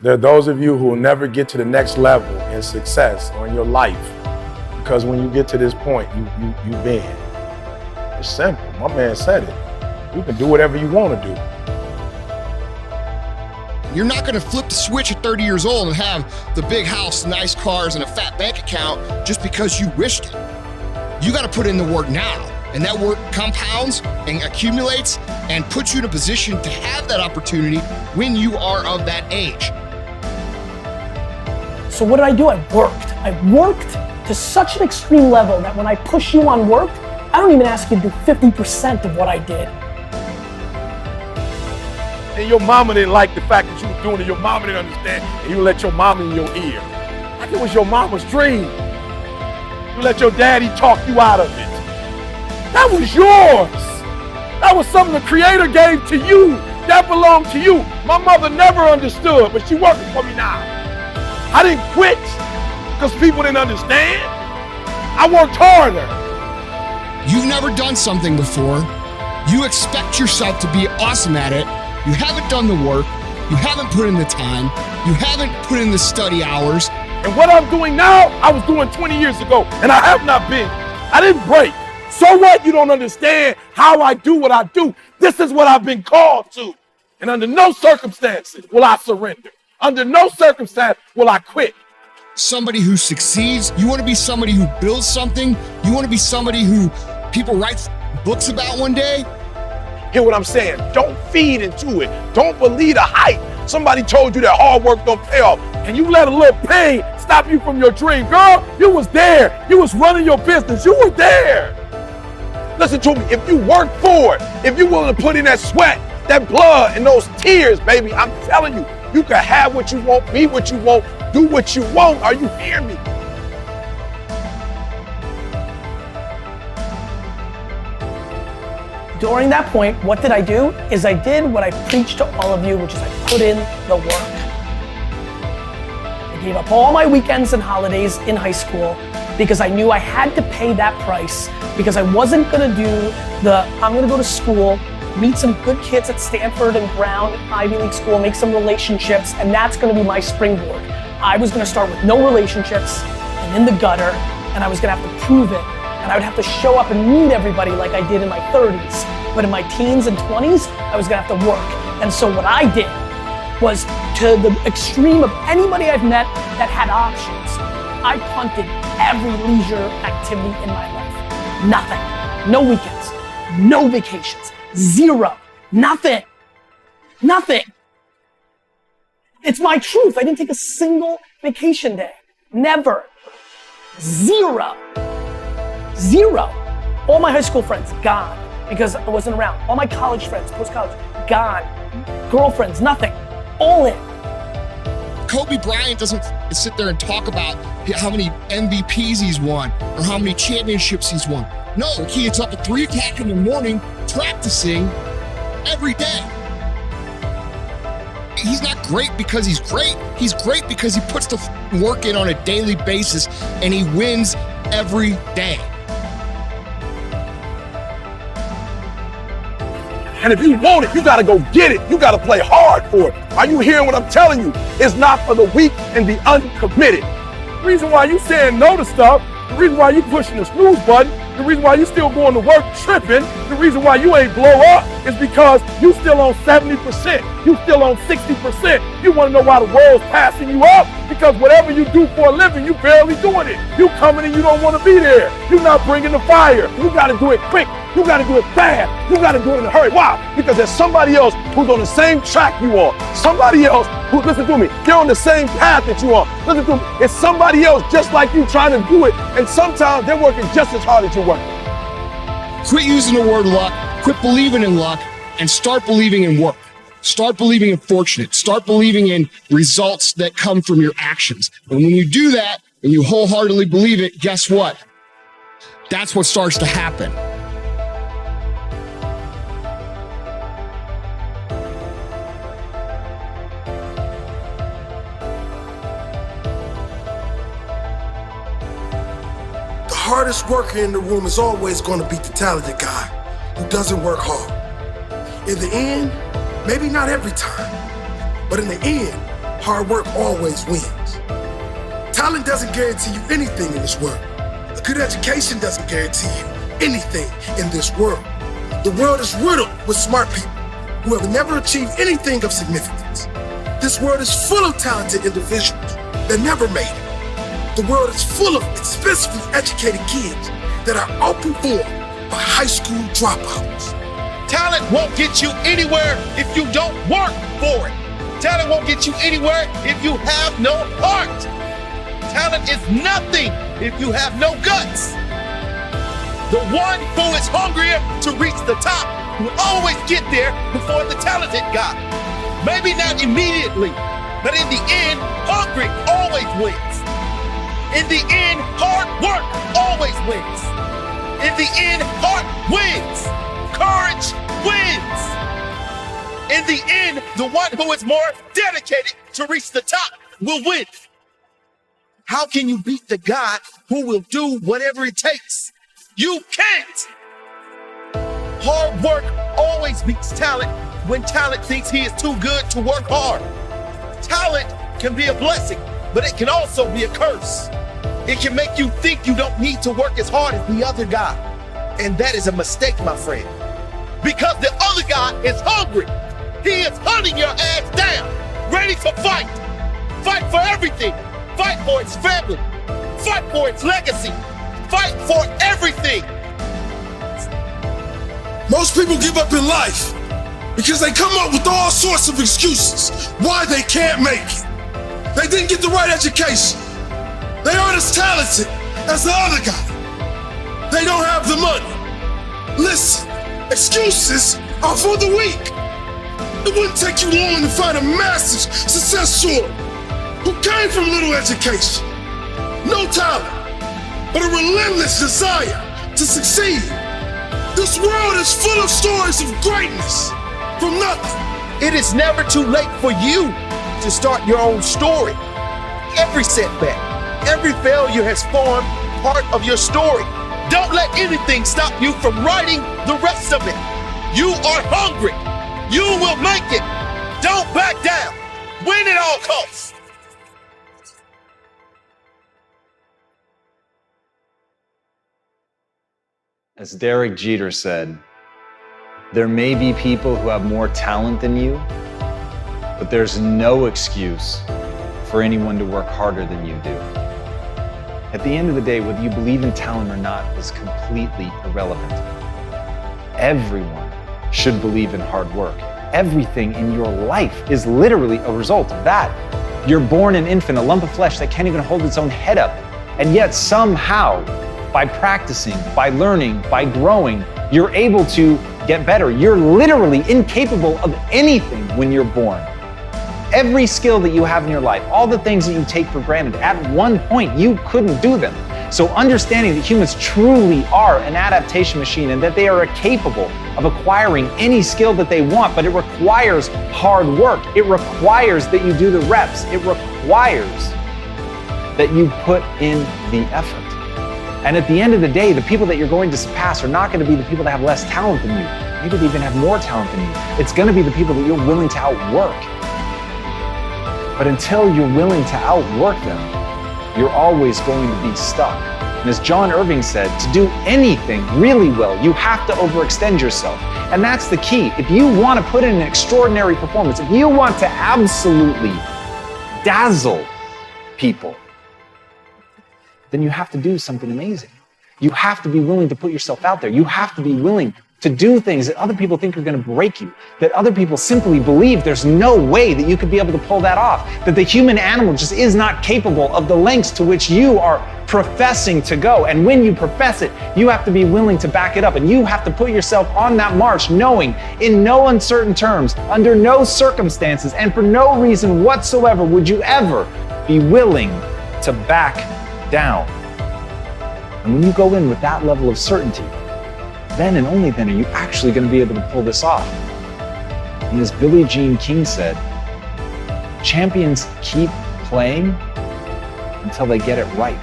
There are those of you who will never get to the next level in success or in your life because when you get to this point, you bend. It's simple. My man said it. You can do whatever you want to do. You're not going to flip the switch at 30 years old and have the big house, nice cars, and a fat bank account just because you wished it. You got to put in the work now, and that work compounds and accumulates and puts you in a position to have that opportunity when you are of that age. So what did I do? I worked to such an extreme level that when I push you on work, I don't even ask you to do 50% of what I did. And your mama didn't like the fact that you were doing it. Your mama didn't understand, and you let your mama in your ear. Like it was your mama's dream. You let your daddy talk you out of it. That was yours. That was something the Creator gave to you. That belonged to you. My mother never understood, but she's working for me now. I didn't quit because people didn't understand. I worked harder. You've never done something before. You expect yourself to be awesome at it. You haven't done the work. You haven't put in the time. You haven't put in the study hours. And what I'm doing now, I was doing 20 years ago, and I have not been. I didn't break. So what? You don't understand how I do what I do. This is what I've been called to. And under no circumstances will I surrender. Under no circumstance will I quit. Somebody who succeeds. You want to be somebody who builds something. You want to be somebody who people write books about one day. Hear what I'm saying? Don't feed into it. Don't believe the hype. Somebody told you that hard work don't pay off, and you let a little pain stop you from your dream. Girl, you was there. You was running your business. You were there. Listen to me. If you work for it, if you're willing to put in that sweat, that blood, and those tears, baby, I'm telling you, you can have what you want, be what you want, do what you want. Are you hearing me? During that point, what did I do? Is I did what I preached to all of you, which is I put in the work. I gave up all my weekends and holidays in high school because I knew I had to pay that price because I wasn't gonna do I'm gonna go to school, meet some good kids at Stanford and Brown, Ivy League school, make some relationships, and that's gonna be my springboard. I was gonna start with no relationships and in the gutter, and I was gonna have to prove it. And I would have to show up and meet everybody like I did in my 30s. But in my teens and 20s, I was gonna have to work. And so what I did was to the extreme of anybody I've met that had options. I punted every leisure activity in my life. Nothing. No weekends, no vacations, zero, nothing. It's my truth. I didn't take a single vacation day. Never. Zero. All my high school friends, gone, because I wasn't around. All my college friends, post-college, gone. Girlfriends, nothing. All in. Kobe Bryant doesn't sit there and talk about how many MVPs he's won or how many championships he's won. No, he gets up at 3 o'clock in the morning practicing every day. He's not great because he's great. He's great because he puts the work in on a daily basis and he wins every day. And if you want it, you gotta go get it. You gotta play hard for it. Are you hearing what I'm telling you? It's not for the weak and the uncommitted. The reason why you saying no to stuff, the reason why you pushing the snooze button, the reason why you still going to work tripping, the reason why you ain't blow up is because you still on 70%. You still on 60%. You wanna know why the world's passing you up? Because whatever you do for a living, you barely doing it. You coming and you don't wanna be there. You're not bringing the fire. You gotta do it quick. You gotta do it fast. You gotta do it in a hurry. Why? Because there's somebody else who's on the same track you are. Somebody else who, listen to me, they're on the same path that you are. Listen to me, it's somebody else just like you trying to do it, and sometimes they're working just as hard as you're working. Quit using the word luck, quit believing in luck, and start believing in work. Start believing in fortunate. Start believing in results that come from your actions. And when you do that, and you wholeheartedly believe it, guess what? That's what starts to happen. The hardest worker in the room is always going to be the talented guy who doesn't work hard. In the end, maybe not every time, but in the end, hard work always wins. Talent doesn't guarantee you anything in this world. A good education doesn't guarantee you anything in this world. The world is riddled with smart people who have never achieved anything of significance. This world is full of talented individuals that never made it. The world is full of expensively educated kids that are outperformed by high school dropouts. Talent won't get you anywhere if you don't work for it. Talent won't get you anywhere if you have no heart. Talent is nothing if you have no guts. The one who is hungrier to reach the top will always get there before the talented guy. Maybe not immediately, but in the end, hungry always wins. In the end, hard work always wins. In the end, heart wins. Courage wins. In the end, the one who is more dedicated to reach the top will win. How can you beat the guy who will do whatever it takes? You can't. Hard work always beats talent when talent thinks he is too good to work hard. Talent can be a blessing, but it can also be a curse. It can make you think you don't need to work as hard as the other guy. And that is a mistake, my friend. Because the other guy is hungry. He is hunting your ass down, ready to fight. Fight for everything. Fight for its family. Fight for its legacy. Fight for everything. Most people give up in life because they come up with all sorts of excuses why they can't make it. They didn't get the right education. They aren't as talented as the other guy. They don't have the money. Listen, excuses are for the weak. It wouldn't take you long to find a massive success story who came from little education, no talent, but a relentless desire to succeed. This world is full of stories of greatness from nothing. It is never too late for you to start your own story. Every setback, every failure has formed part of your story. Don't let anything stop you from writing the rest of it. You are hungry. You will make it. Don't back down. Win at all costs. As Derek Jeter said, there may be people who have more talent than you, but there's no excuse for anyone to work harder than you do. At the end of the day, whether you believe in talent or not is completely irrelevant. Everyone should believe in hard work. Everything in your life is literally a result of that. You're born an infant, a lump of flesh that can't even hold its own head up. And yet somehow, by practicing, by learning, by growing, you're able to get better. You're literally incapable of anything when you're born. Every skill that you have in your life, all the things that you take for granted, at one point you couldn't do them. So understanding that humans truly are an adaptation machine and that they are capable of acquiring any skill that they want, but it requires hard work. It requires that you do the reps. It requires that you put in the effort. And at the end of the day, the people that you're going to surpass are not going to be the people that have less talent than you. Maybe they even have more talent than you. It's going to be the people that you're willing to outwork. But until you're willing to outwork them, you're always going to be stuck. And as John Irving said, to do anything really well, you have to overextend yourself. And that's the key. If you want to put in an extraordinary performance, if you want to absolutely dazzle people, then you have to do something amazing. You have to be willing to put yourself out there. You have to be willing to do things that other people think are going to break you, that other people simply believe there's no way that you could be able to pull that off, that the human animal just is not capable of the lengths to which you are professing to go. And when you profess it, you have to be willing to back it up, and you have to put yourself on that march knowing in no uncertain terms, under no circumstances, and for no reason whatsoever would you ever be willing to back down. And when you go in with that level of certainty, then and only then are you actually going to be able to pull this off. And as Billie Jean King said, champions keep playing until they get it right.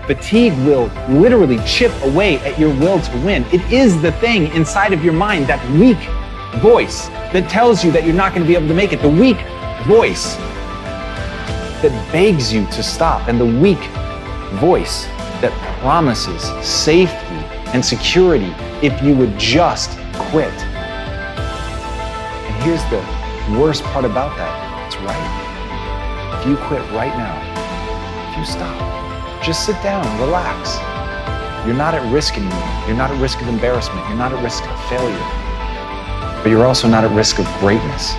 Fatigue will literally chip away at your will to win. It is the thing inside of your mind, that weak voice that tells you that you're not going to be able to make it, the weak voice that begs you to stop and the weak voice that promises safety and security if you would just quit. And here's the worst part about that. It's right. If you quit right now, if you stop, just sit down, relax. You're not at risk anymore. You're not at risk of embarrassment. You're not at risk of failure. But you're also not at risk of greatness.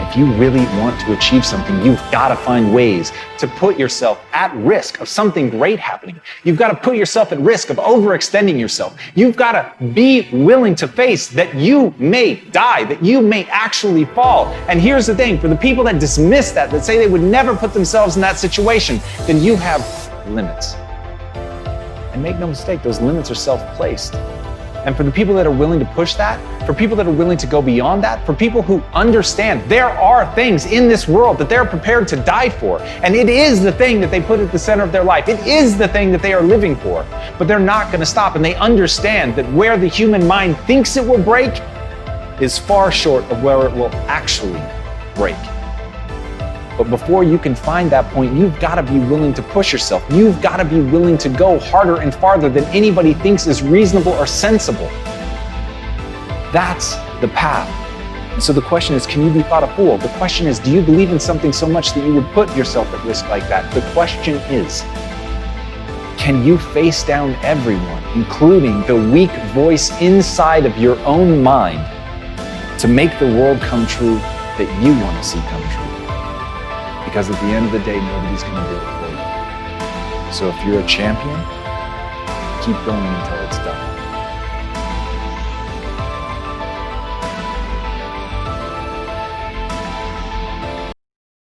If you really want to achieve something, you've got to find ways to put yourself at risk of something great happening. You've got to put yourself at risk of overextending yourself. You've got to be willing to face that you may die, that you may actually fall. And here's the thing, for the people that dismiss that say they would never put themselves in that situation, then you have limits. And make no mistake, those limits are self-placed. And for the people that are willing to push that, for people that are willing to go beyond that, for people who understand there are things in this world that they're prepared to die for, and it is the thing that they put at the center of their life. It is the thing that they are living for, but they're not going to stop, and they understand that where the human mind thinks it will break is far short of where it will actually break. But before you can find that point, you've got to be willing to push yourself. You've got to be willing to go harder and farther than anybody thinks is reasonable or sensible. That's the path. And so the question is, can you be thought a fool? The question is, do you believe in something so much that you would put yourself at risk like that? The question is, can you face down everyone, including the weak voice inside of your own mind, to make the world come true that you want to see come true? Because at the end of the day, nobody's going to do it for you. So if you're a champion, keep going until it's done.